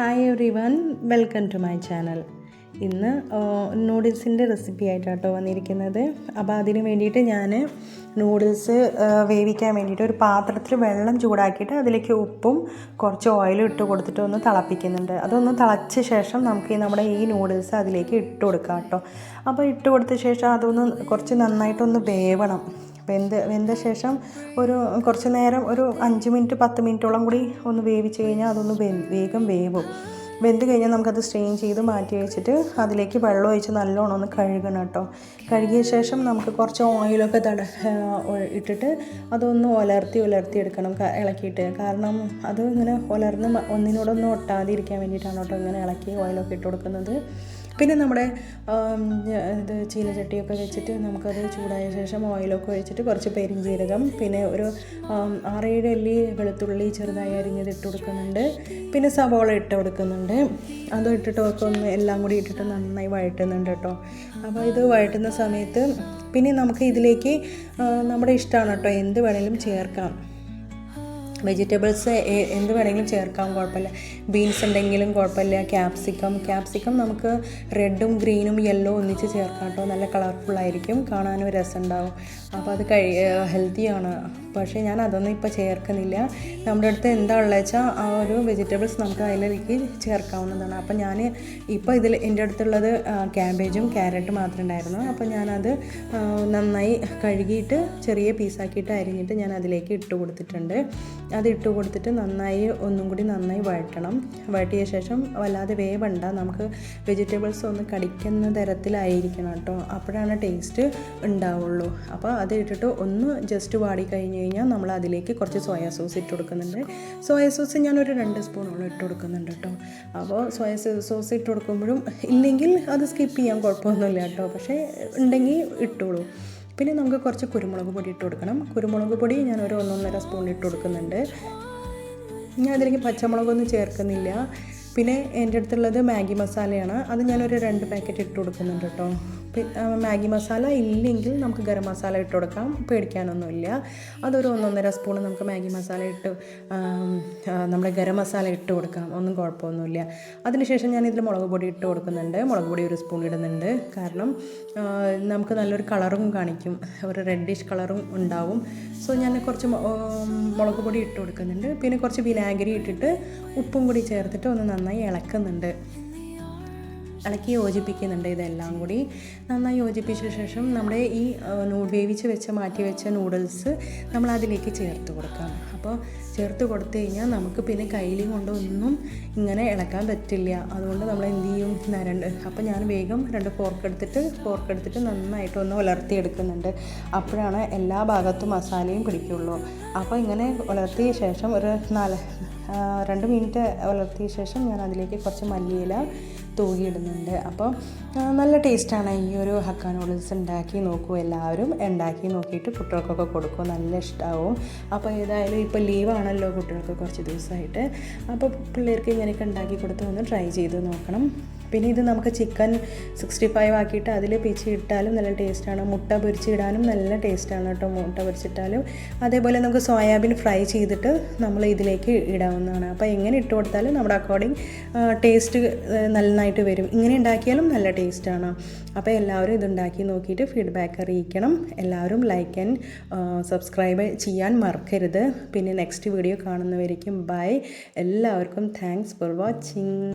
Hi everyone, welcome to my channel. ഇന്ന് നൂഡിൽസിൻ്റെ recipe ആയിട്ടാട്ടോ വന്നിരിക്കുന്നത്. അപ്പോൾ അതിന് വേണ്ടിയിട്ട് ഞാൻ നൂഡിൽസ് വേവിക്കാൻ വേണ്ടിയിട്ട് ഒരു പാത്രത്തിൽ വെള്ളം ചൂടാക്കിയിട്ട് അതിലേക്ക് ഉപ്പും കുറച്ച് ഓയിലും ഇട്ട് കൊടുത്തിട്ട് ഒന്ന് തിളപ്പിക്കുന്നുണ്ട്. അതൊന്ന് തിളച്ച ശേഷം നമുക്ക് നമ്മുടെ ഈ നൂഡിൽസ് അതിലേക്ക് ഇട്ട് കൊടുക്കാം കേട്ടോ. അപ്പോൾ ഇട്ട് കൊടുത്ത ശേഷം അതൊന്ന് കുറച്ച് നന്നായിട്ടൊന്ന് വേവണം. വെന്ത ശേഷം ഒരു കുറച്ച് നേരം ഒരു 5 മിനിറ്റ് 10 മിനിറ്റോളം കൂടി ഒന്ന് വേവിച്ച് കഴിഞ്ഞാൽ അതൊന്ന് വേഗം വേവും. വെന്ത് കഴിഞ്ഞാൽ നമുക്കത് സ്ട്രെയിൻ ചെയ്ത് മാറ്റി വെച്ചിട്ട് അതിലേക്ക് വെള്ളം ഒഴിച്ച് നല്ലോണം ഒന്ന് കഴുകണം കേട്ടോ. കഴുകിയ ശേഷം നമുക്ക് കുറച്ച് ഓയിലൊക്കെ ഇട്ടിട്ട് അതൊന്ന് ഉലർത്തി എടുക്കണം, ഇളക്കിയിട്ട്. കാരണം അത് ഇങ്ങനെ ഉലർന്ന് ഒന്നിനോടൊന്നും ഒട്ടാതിരിക്കാൻ വേണ്ടിയിട്ടാണ് കേട്ടോ ഇങ്ങനെ ഇളക്കി ഓയിലൊക്കെ ഇട്ട് കൊടുക്കുന്നത്. പിന്നെ നമ്മുടെ ചീനച്ചട്ടിയൊക്കെ വെച്ചിട്ട് നമുക്കത് ചൂടായ ശേഷം ഓയിലൊക്കെ ഒഴിച്ചിട്ട് കുറച്ച് പെരിഞ്ജീരകം, പിന്നെ ഒരു 6-7 അല്ലി വെളുത്തുള്ളി ചെറുതായി അരിഞ്ഞത് ഇട്ട് കൊടുക്കുന്നുണ്ട്. പിന്നെ സവോള ഇട്ട് കൊടുക്കുന്നുണ്ട്. അതും ഇട്ടിട്ട് ഒക്കെ ഒന്ന് എല്ലാം കൂടി ഇട്ടിട്ട് നന്നായി വഴറ്റുന്നുണ്ട് കേട്ടോ. അപ്പോൾ ഇത് വഴറ്റുന്ന സമയത്ത് പിന്നെ നമുക്ക് ഇതിലേക്ക് നമ്മുടെ ഇഷ്ടമാണ് കേട്ടോ, എന്ത് വേണമെങ്കിലും ചേർക്കാം. വെജിറ്റബിൾസ് എന്ത് വേണമെങ്കിലും ചേർക്കാം, കുഴപ്പമില്ല. ബീൻസ് ഉണ്ടെങ്കിലും കുഴപ്പമില്ല. ക്യാപ്സിക്കം നമുക്ക് റെഡും ഗ്രീനും യെല്ലോ ഒന്നിച്ച് ചേർക്കാം കേട്ടോ. നല്ല കളർഫുള്ളായിരിക്കും, കാണാനും രസമുണ്ടാവും. അപ്പോൾ അത് ഹെൽത്തിയാണ്. പക്ഷേ ഞാൻ അതൊന്നും ഇപ്പോൾ ചേർക്കുന്നില്ല. നമ്മുടെ അടുത്ത് എന്താ ഉള്ളത് വെച്ചാൽ ആ ഒരു വെജിറ്റബിൾസ് നമുക്ക് അതിലേക്ക് ചേർക്കാവുന്നതാണ്. അപ്പോൾ ഞാൻ ഇപ്പോൾ എൻ്റെ അടുത്തുള്ളത് ക്യാബേജും ക്യാരറ്റും മാത്രമേ ഉണ്ടായിരുന്നു. അപ്പോൾ ഞാനത് നന്നായി കഴുകിയിട്ട് ചെറിയ പീസാക്കിയിട്ട് അരിഞ്ഞിട്ട് ഞാൻ അതിലേക്ക് ഇട്ട് കൊടുത്തിട്ടുണ്ട്. അത് ഇട്ട് കൊടുത്തിട്ട് ഒന്നും കൂടി നന്നായി വഴറ്റണം. വഴറ്റിയ ശേഷം വല്ലാതെ വേവണ്ട, നമുക്ക് വെജിറ്റബിൾസ് ഒന്ന് കടിക്കുന്ന തരത്തിലായിരിക്കണം കേട്ടോ. അപ്പോഴാണ് ടേസ്റ്റ് ഉണ്ടാവുള്ളൂ. അപ്പോൾ അത് ഇട്ടിട്ട് ഒന്ന് ജസ്റ്റ് വാടി കഴിഞ്ഞ് കഴിഞ്ഞാൽ നമ്മൾ അതിലേക്ക് കുറച്ച് സോയാ സോസ് ഇട്ട് കൊടുക്കുന്നുണ്ട്. സോയാ സോസ് ഞാനൊരു 2 സ്പൂണോളം ഇട്ട് കൊടുക്കുന്നുണ്ട് കേട്ടോ. അപ്പോൾ സോയാ സോസ് ഇട്ട് കൊടുക്കുമ്പോഴും ഇല്ലെങ്കിൽ അത് സ്കിപ്പ് ചെയ്യാൻ കുഴപ്പമൊന്നുമില്ല കേട്ടോ. പക്ഷേ ഉണ്ടെങ്കിൽ ഇട്ടോളൂ. പിന്നെ നമുക്ക് കുറച്ച് കുരുമുളക് പൊടി ഇട്ട് കൊടുക്കണം. കുരുമുളക് പൊടി ഞാൻ ഒരു 1-1.5 സ്പൂൺ ഇട്ട് കൊടുക്കുന്നുണ്ട്. ഞാൻ അതിലേക്ക് പച്ചമുളകൊന്നും ചേർക്കുന്നില്ല. പിന്നെ എൻ്റെ അടുത്തുള്ളത് മാഗി മസാലയാണ്. അത് ഞാനൊരു 2 പാക്കറ്റ് ഇട്ട് കൊടുക്കുന്നുണ്ട് കേട്ടോ. മാഗി മസാല ഇല്ലെങ്കിൽ നമുക്ക് ഗരം മസാല ഇട്ട് കൊടുക്കാം, പേടിക്കാനൊന്നുമില്ല. അതൊരു 1-1.5 സ്പൂൺ നമുക്ക് മാഗി മസാല ഇട്ട് നമ്മുടെ ഗരം മസാല ഇട്ട് കൊടുക്കാം, ഒന്നും കുഴപ്പമൊന്നുമില്ല. അതിനുശേഷം ഞാനിതിൽ മുളക് പൊടി ഇട്ട് കൊടുക്കുന്നുണ്ട്. മുളക് പൊടി 1 സ്പൂൺ ഇടുന്നുണ്ട്. കാരണം നമുക്ക് നല്ലൊരു കളറും കാണിക്കും, ഒരു റെഡിഷ് കളറും ഉണ്ടാവും. സോ ഞാൻ കുറച്ച് മുളക് പൊടി ഇട്ട് കൊടുക്കുന്നുണ്ട്. പിന്നെ കുറച്ച് വിനാഗിരി ഇട്ടിട്ട് ഉപ്പും കൂടി ചേർത്തിട്ട് ഒന്ന് നന്നായി ഇളക്കി യോജിപ്പിക്കുന്നുണ്ട്. ഇതെല്ലാം കൂടി നന്നായി യോജിപ്പിച്ച ശേഷം നമ്മുടെ ഈ മാറ്റി വെച്ച നൂഡിൽസ് നമ്മൾ അതിലേക്ക് ചേർത്ത് കൊടുക്കാം. അപ്പോൾ ചേർത്ത് കൊടുത്തു കഴിഞ്ഞാൽ നമുക്ക് പിന്നെ കയ്യിൽ കൊണ്ടൊന്നും ഇങ്ങനെ ഇളക്കാൻ പറ്റില്ല. അതുകൊണ്ട് നമ്മൾ എന്ത് ചെയ്യും, അപ്പോൾ ഞാൻ വേഗം 2 ഫോർക്ക് എടുത്തിട്ട് നന്നായിട്ടൊന്ന് ഉലർത്തിയെടുക്കുന്നുണ്ട്. അപ്പോഴാണ് എല്ലാ ഭാഗത്തും മസാലയും പിടിക്കുള്ളൂ. അപ്പോൾ ഇങ്ങനെ ഉലർത്തിയ ശേഷം ഒരു 2 മിനിറ്റ് ഉലർത്തിയ ശേഷം ഞാൻ അതിലേക്ക് കുറച്ച് മല്ലിയില തൂകിയിടുന്നുണ്ട്. അപ്പോൾ നല്ല ടേസ്റ്റാണ്. ഈ ഒരു ഹക്ക നൂഡിൽസ് ഉണ്ടാക്കി നോക്കൂ, എല്ലാവരും ഉണ്ടാക്കി നോക്കിയിട്ട് കുട്ടികൾക്കൊക്കെ കൊടുക്കും, നല്ല ഇഷ്ടമാവും. അപ്പോൾ ഏതായാലും ഇപ്പോൾ ലീവാണല്ലോ കുട്ടികൾക്ക് കുറച്ച് ദിവസമായിട്ട്. അപ്പോൾ പിള്ളേർക്ക് ഇങ്ങനെയൊക്കെ ഉണ്ടാക്കി കൊടുത്ത് ഒന്ന് ട്രൈ ചെയ്ത് നോക്കണം. പിന്നെ ഇത് നമുക്ക് ചിക്കൻ 65 ആക്കിയിട്ട് അതിൽ ഇട്ടാലും നല്ല ടേസ്റ്റാണ്. മുട്ട പൊരിച്ചിടാനും നല്ല ടേസ്റ്റാണ് കേട്ടോ, മുട്ട പൊരിച്ചിട്ടാലും. അതേപോലെ നമുക്ക് സോയാബീൻ ഫ്രൈ ചെയ്തിട്ട് നമ്മൾ ഇതിലേക്ക് ഇടാവുന്നതാണ്. അപ്പോൾ എങ്ങനെ ഇട്ട് കൊടുത്താലും നമ്മുടെ അക്കോർഡിങ് ടേസ്റ്റ് നന്നായിട്ട് വരും. ഇങ്ങനെ ഉണ്ടാക്കിയാലും നല്ല ടേസ്റ്റാണ്. അപ്പോൾ എല്ലാവരും ഇതുണ്ടാക്കി നോക്കിയിട്ട് ഫീഡ്ബാക്ക് അറിയിക്കണം. എല്ലാവരും ലൈക്ക് ആൻഡ് സബ്സ്ക്രൈബ് ചെയ്യാൻ മറക്കരുത്. പിന്നെ നെക്സ്റ്റ് വീഡിയോ കാണുന്നവരേക്കും ബൈ. എല്ലാവർക്കും താങ്ക്സ് ഫോർ വാച്ചിങ്.